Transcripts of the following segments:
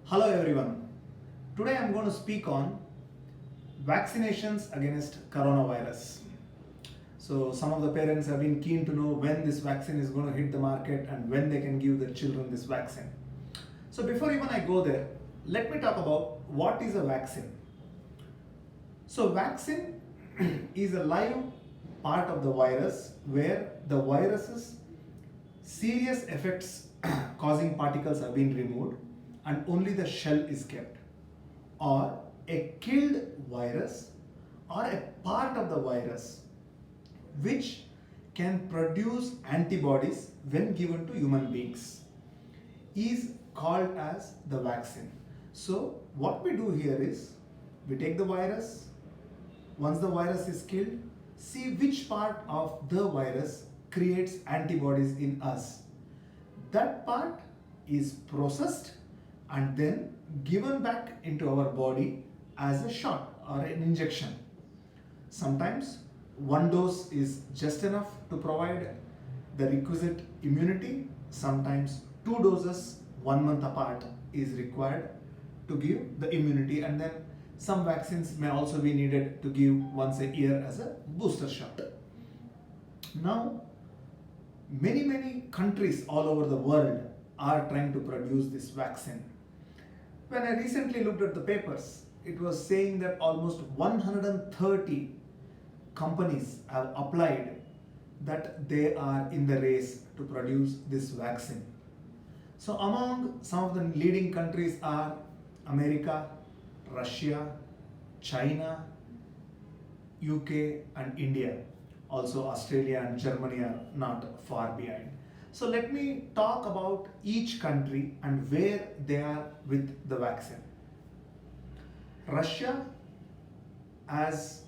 Hello everyone. Today I'm going to speak on vaccinations against coronavirus. So some of the parents have been keen to know when this vaccine is going to hit the market and when they can give their children this vaccine. So before even I go there, let me talk about what is a vaccine. So vaccine is a live part of the virus where the virus's serious effects causing particles have been removed and only the shell is kept, or a killed virus or a part of the virus which can produce antibodies when given to human beings is called as the vaccine. So what we do here is we take the virus, once the virus is killed, see which part of the virus creates antibodies in us. That part is processed and then given back into our body as a shot or an injection. Sometimes one dose is just enough to provide the requisite immunity. Sometimes two doses 1 month apart is required to give the immunity, and then some vaccines may also be needed to give once a year as a booster shot. Now, many countries all over the world are trying to produce this vaccine. When I recently looked at the papers, it was saying that almost 130 companies have applied that they are in the race to produce this vaccine. So among some of the leading countries are America, Russia, China, UK and India. Also Australia and Germany are not far behind. So let me talk about each country and where they are with the vaccine. Russia has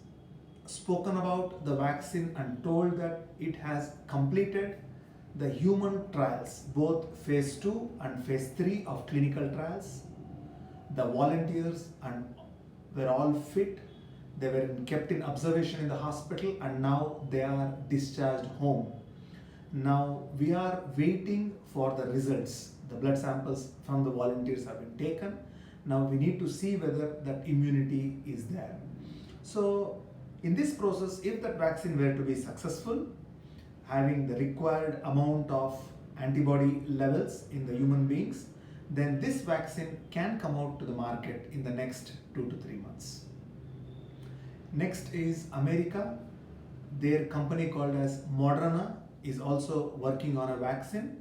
spoken about the vaccine and told that it has completed the human trials, both phase 2 and phase 3 of clinical trials. The volunteers were all fit. They were kept in observation in the hospital and now they are discharged home. Now we are waiting for the results. The blood samples from the volunteers have been taken. Now we need to see whether that immunity is there. So in this process, if that vaccine were to be successful, having the required amount of antibody levels in the human beings, then this vaccine can come out to the market in the next 2 to 3 months. Next is America. Their company called as Moderna is also working on a vaccine.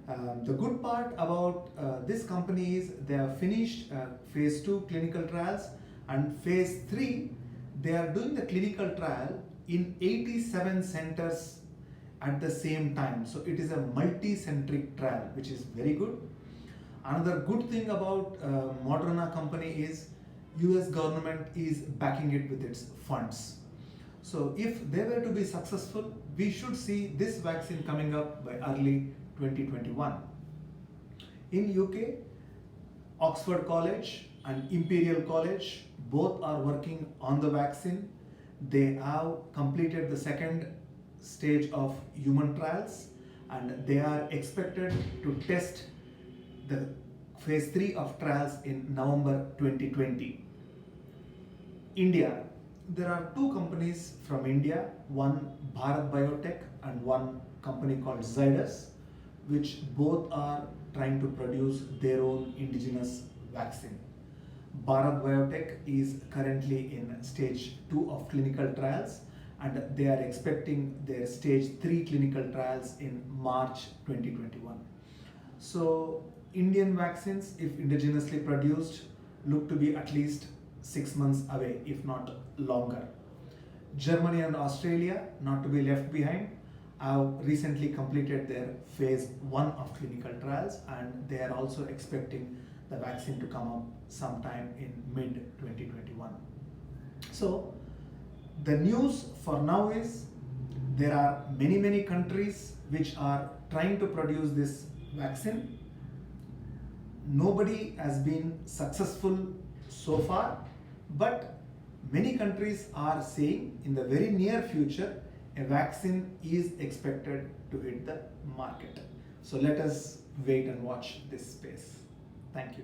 The good part about this company is they have finished phase 2 clinical trials, and phase 3 they are doing the clinical trial in 87 centers at the same time. So it is a multi-centric trial, which is very good. Another good thing about Moderna company is US government is backing it with its funds. So if they were to be successful, we should see this vaccine coming up by early 2021. In UK, Oxford College and Imperial College both are working on the vaccine. They have completed the second stage of human trials and they are expected to test the phase 3 of trials in November 2020. India, there are two companies from India, one Bharat Biotech and one company called Zydus, which both are trying to produce their own indigenous vaccine. Bharat Biotech is currently in stage 2 of clinical trials and they are expecting their stage 3 clinical trials in March 2021. So Indian vaccines, if indigenously produced, look to be at least 6 months away, if not longer. Germany and Australia, not to be left behind, have recently completed their phase 1 of clinical trials and they are also expecting the vaccine to come up sometime in mid 2021. So the news for now is there are many countries which are trying to produce this vaccine. Nobody has been successful so far, but many countries are saying in the very near future a vaccine is expected to hit the market. So let us wait and watch this space. Thank you.